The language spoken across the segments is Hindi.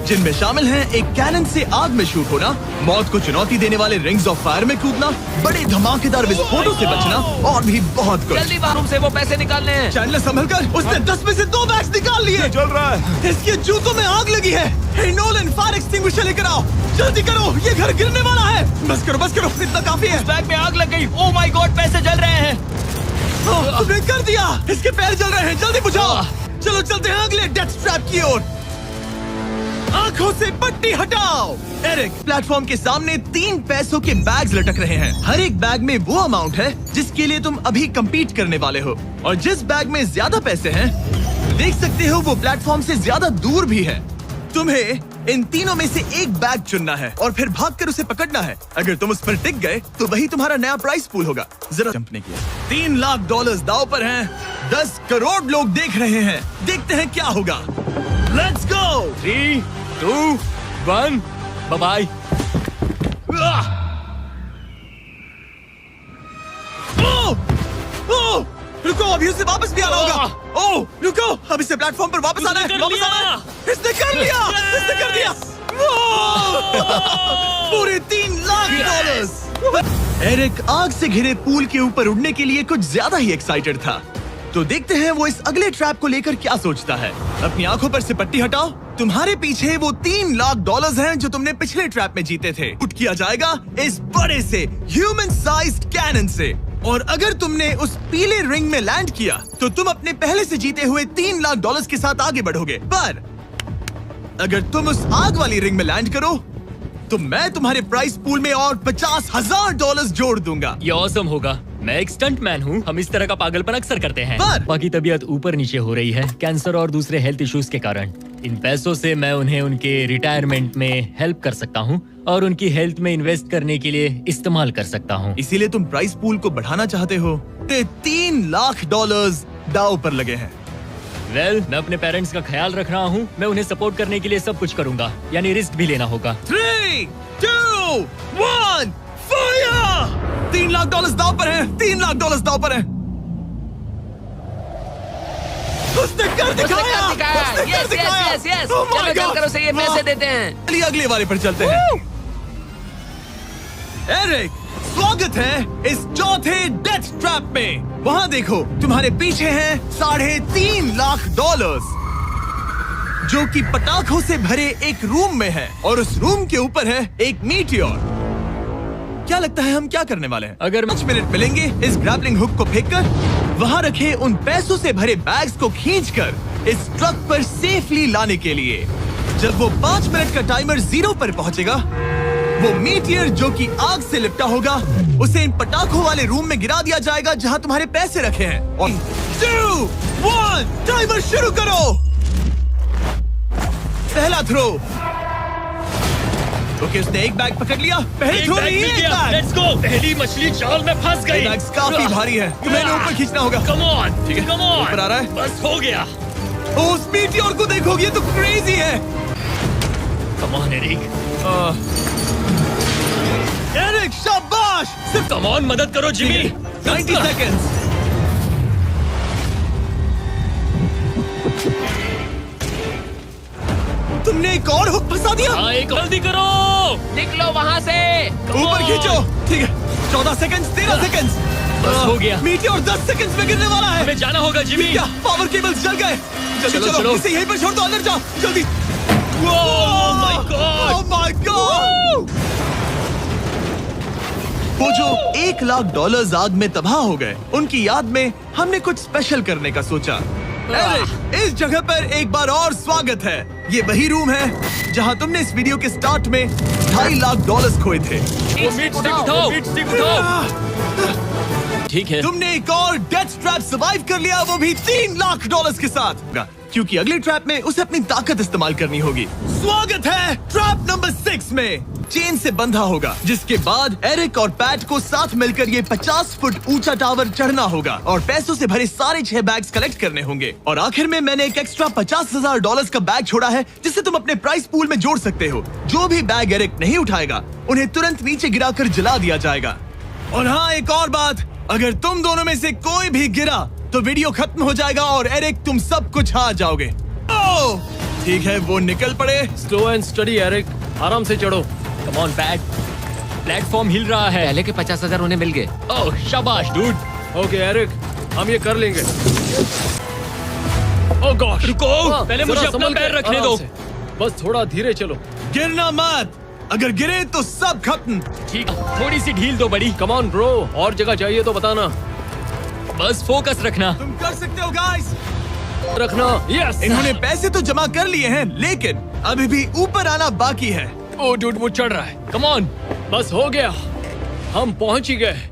जिनमें शामिल हैं एक कैनन से आग में शूट होना, मौत को चुनौती देने वाले रिंग्स ऑफ फायर में कूदना, बड़े धमाकेदार विस्फोटों से बचना और भी बहुत कुछ। जल्दी बाथरूम से वो पैसे निकालने हैं। चैंडलर संभल कर, उसने 10 में से 2 बैग्स निकाल लिए। चल रहा है। इसके जूतों में आग लगी है। हे नोलन, फायर एक्सटिंग्विशर लेकर आओ, जल्दी करो, ये घर गिरने वाला है। बस करो, इतना काफी है। बैग में आग लग गई। ओह माय गॉड, पैसे जल रहे हैं। तुमने कर दिया, इसके पैर जल रहे हैं, जल्दी बुझाओ। चलो चलते हैं अगले डेथ ट्रैप की ओर। आंखों से पट्टी हटाओ। एरिक, प्लेटफॉर्म के सामने 3 पैसों के बैग्स लटक रहे हैं। हर एक बैग में वो अमाउंट है जिसके लिए तुम अभी compete करने वाले हो, और जिस बैग में ज्यादा पैसे हैं, देख सकते हो वो प्लेटफॉर्म से ज्यादा दूर भी है। तुम्हें इन तीनों में से एक बैग चुनना है और फिर भागकर उसे पकड़ना है। अगर तुम उस पर टिक गए तो वही तुम्हारा नया प्राइस पूल होगा। जरा जंप नहीं किया। $3 लाख दांव पर हैं। 10 करोड़ लोग देख रहे हैं। देखते हैं क्या होगा। Let's go. 3, 2, 1, बाय। रुको, अभी उसे वापस भी आना होगा। ओह रुको, अब इसे प्लेटफॉर्म पर वापस आना है। वापस आना है। इसने कर लिया, इसने कर दिया। पूरे $3 लाख। एरिक आग से घिरे पूल के ऊपर उड़ने के लिए कुछ ज्यादा ही एक्साइटेड था। तो देखते हैं वो इस अगले ट्रैप को लेकर क्या सोचता है। अपनी आंखों पर से पट्टी हटाओ। तुम्हारे पीछे वो $3 लाख हैं जो तुमने पिछले ट्रैप में जीते थे। पुट किया जाएगा इस बड़े से ह्यूमन साइज्ड कैनन से, और अगर तुमने उस पीले रिंग में लैंड किया तो तुम अपने पहले से जीते हुए $3 लाख के साथ आगे बढ़ोगे। पर अगर तुम उस आग वाली रिंग में लैंड करो तो मैं तुम्हारे प्राइस पूल में और $50,000 जोड़ दूंगा। ये ऑसम होगा। मैं एक स्टंट मैन हूँ। हम इस तरह का पागलपन अक्सर करते हैं। बाकी तबीयत ऊपर नीचे हो रही है, कैंसर और दूसरे हेल्थ इश्यूज के कारण। इन पैसों से मैं उन्हें उनके रिटायरमेंट में हेल्प कर सकता हूँ और उनकी हेल्थ में इन्वेस्ट करने के लिए इस्तेमाल कर सकता हूँ। इसीलिए तुम प्राइस पूल को बढ़ाना चाहते हो। $3 लाख दांव पर लगे हैं। मैं अपने पेरेंट्स का ख्याल रख रहा हूँ। मैं उन्हें सपोर्ट करने के लिए सब कुछ करूँगा, यानी रिस्क भी लेना होगा। 3, 2, 1, फायर! $3 लाख दांव पर है। $3 लाख दांव पर है। उसने कर दिखाया। यस। चलो चलकर उसे ये पैसे देते हैं। चलिए अगले वाले पर चलते हैं। एरिक, स्वागत है इस चौथे डेथ ट्रैप में। वहाँ देखो, तुम्हारे पीछे हैं $3.5 लाख, जो कि पटाखों से भरे एक रूम में है, और उस रूम के ऊपर है एक मीटियोर। क्या लगता है हम क्या करने वाले हैं? अगर 5 मिनट मिलेंगे इस ग्रैपलिंग हुक को फेंककर वहाँ रखे उन पैसों से भरे बैग्स को खींचकर इस ट्रक पर सेफली लाने के लिए। जब वो 5 मिनट का टाइमर 0 पर पहुँचेगा, वो मीटियर जो कि आग से लिपटा होगा, उसे इन पटाखों वाले रूम में गिरा दिया जाएगा जहाँ तुम्हारे पैसे रखे हैं। और 2, 1, टाइमर शुरू करो। पहला थ्रो। ओके, उसने एक बैग पकड़ लिया। पहले थ्रो नहीं, एक बैग। Let's go. पहली मछली जाल में फंस गई। बैग्स काफी भारी है, तुम्हें ऊपर खींचना होगा। कम ऑन, ठीक है, कम ऑन। ऊपर आ रहा है। बस हो गया। उस मीटियोर को देखोगे, ये तो क्रेजी है। Come on Eric. एरिक, शाबाश। सिर्फ कम ऑन, मदद करो जिमी। 90 सेकंड्स। तुमने एक और हुक फंसा दिया। हाँ, एक जल्दी करो। निकलो वहाँ से। ऊपर खींचो। ठीक है, 14 सेकंड्स, 13 सेकंड्स। बस हो गया। मीटियोर 10 सेकंड्स में गिरने वाला है। हमें जाना होगा जिमी। क्या पावर केबल्स जल गए? जल्दी चलो, इसे यहीं पर छोड़ दो। अंदर जाओ जल्दी। Oh my God, oh my God. वो जो $1 लाख आग में तबाह हो गए, उनकी याद में हमने कुछ स्पेशल करने का सोचा। एरिक, इस जगह पर एक बार और स्वागत है। ये वही रूम है जहाँ तुमने इस वीडियो के स्टार्ट में $2.5 लाख खोए थे। वो मीट स्टिक उठाओ, मीट स्टिक उठाओ। ठीक है, तुमने एक और डेथ ट्रैप सर्वाइव कर लिया, वो भी $3 लाख के साथ, क्योंकि अगले ट्रैप में उसे अपनी ताकत इस्तेमाल करनी होगी। स्वागत है ट्रैप नंबर 6 में। चेन से बंधा होगा, जिसके बाद एरिक और पैट को साथ मिलकर ये 50 फुट ऊंचा टावर चढ़ना होगा और पैसों से भरे सारे 6 बैग्स कलेक्ट करने होंगे। और आखिर में मैंने एक एक्स्ट्रा $50,000 का बैग छोड़ा है, जिसे तुम अपने प्राइस पूल में जोड़ सकते हो। जो भी बैग एरिक नहीं उठाएगा, उन्हें तुरंत नीचे गिराकर जला दिया जाएगा। और हाँ, एक और बात, अगर तुम दोनों में से कोई भी गिरा तो वीडियो खत्म हो जाएगा और एरिक तुम सब कुछ हार जाओगे। ठीक है, वो निकल पड़े। स्लो एंड स्टडी एरिक, आराम से चढ़ो। कम ऑन पैट, प्लेटफॉर्म हिल रहा है। पहले के 50,000 उन्हें मिल गए। ओह शाबाश डूड। ओके एरिक, हम ये कर लेंगे। ओह गॉश, रुको, पहले मुझे जरा अपना संभल के, पैर रखने आराम दो। से। बस थोड़ा धीरे चलो। गिरना मत, अगर गिरे तो सब खत्म। ठीक, थोड़ी सी ढील दो बड़ी। कम ऑन ब्रो, और जगह चाहिए तो बताना। बस फोकस रखना। तुम कर सकते हो गाइस। रखना। यस। इन्होंने पैसे तो जमा कर लिए हैं, लेकिन अभी भी ऊपर आना बाकी है। ओ डूड, वो चढ़ रहा है। Come on. बस हो गया, हम पहुंच ही गए।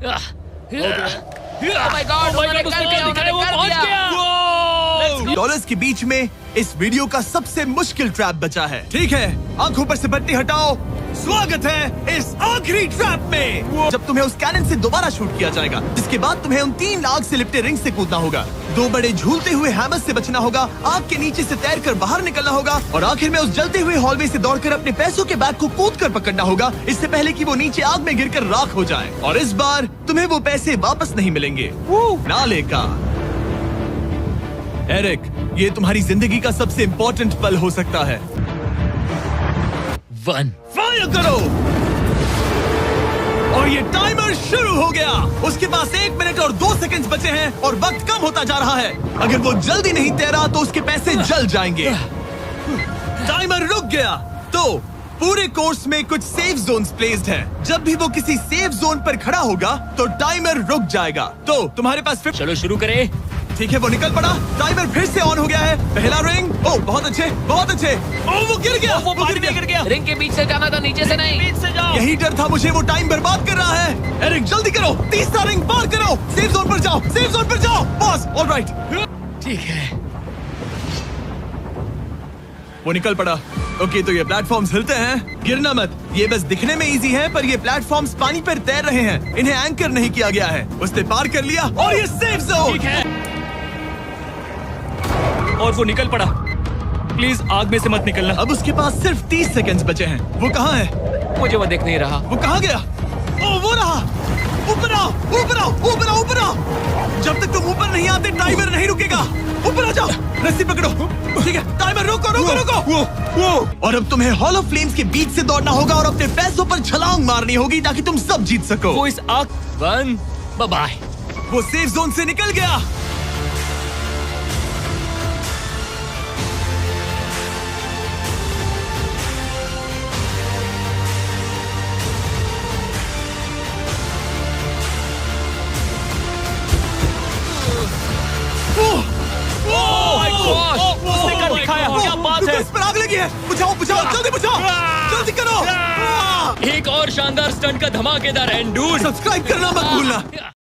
Oh my God, उन्होंने कर दिया, उन्होंने कर दिया। डॉलर्स के बीच में इस वीडियो का सबसे मुश्किल ट्रैप बचा है। ठीक है, आंखों पर से पट्टी हटाओ। स्वागत है इस आखिरी ट्रैप में, जब तुम्हें उस कैनन से दोबारा शूट किया जाएगा, जिसके बाद तुम्हें उन 3 आग से लिपटे रिंग से कूदना होगा, 2 बड़े झूलते हुए हैमर से बचना होगा, आग के नीचे से तैरकर बाहर निकलना होगा, और आखिर में उस जलते हुए हॉलवे से दौड़कर अपने पैसों के बैग को कूदकर पकड़ना होगा, इससे पहले कि वो नीचे आग में गिरकर राख हो जाए। और इस बार तुम्हें वो पैसे वापस नहीं मिलेंगे। नाले का एरिक, ये तुम्हारी जिंदगी का सबसे इम्पोर्टेंट पल हो सकता है। 1 फायर करो, और ये टाइमर शुरू हो गया। उसके पास 1 मिनट और 2 सेकंड्स बचे हैं और वक्त कम होता जा रहा है। अगर वो जल्दी नहीं तैरा तो उसके पैसे जल जाएंगे। टाइमर रुक गया। तो पूरे कोर्स में कुछ सेफ जोन्स प्लेस्ड हैं। जब भी वो किसी सेफ जोन पर खड़ा होगा तो टाइमर रुक जाएगा। तो तुम्हारे पास चलो शुरू करें। ठीक है, वो निकल पड़ा। टाइमर फिर से ऑन हो गया है। पहला रिंग। ओह बहुत अच्छे, बहुत अच्छे। ओह वो गिर गया, वो गिर गया। रिंग के बीच से जाना था, नीचे से नहीं। बीच से जाओ। यही डर था मुझे, वो टाइम बर्बाद कर रहा है। एरिक जल्दी करो, 30 रिंग पार करो। सेफ जोन पर जाओ, सेफ जोन पर जाओ। Boss, alright. ठीक है। वो निकल पड़ा। ओके, तो ये प्लेटफॉर्म्स हिलते हैं। गिरना मत, ये बस दिखने में इजी है, पर ये प्लेटफॉर्म्स पानी पर तैर रहे हैं। इन्हें एंकर नहीं किया गया है। उसने पार कर लिया और ये सेफ जोन। ठीक है। और वो निकल पड़ा। प्लीज आग में से मत निकलना। अब उसके पास सिर्फ 30 सेकंड्स बचे हैं। वो कहाँ है? मुझे वो देख नहीं रहा। वो कहाँ गया? ओह वो रहा। ऊपर आओ, ऊपर आओ, ऊपर आओ, ऊपर आओ। जब तक तुम ऊपर नहीं आते टाइमर नहीं रुकेगा। ऊपर आ जाओ, रस्सी पकड़ो। ठीक है, टाइमर रोको, रोको, रोको। और अब तुम्हें हॉल ऑफ फ्लेम्स के बीच से दौड़ना होगा और अपने पैसों पर छलांग मारनी होगी ताकि तुम सब जीत सको। वो इस आग 1 बाय। वो सेफ जोन से निकल गया। उसने कर दिखाया। क्या बात है? इस पर आग लगी है। बुझाओ, बुझाओ, जल्दी बुझाओ, जल्दी करो। एक और शानदार स्टंट का धमाकेदार एंड डूड। सब्सक्राइब करना मत भूलना।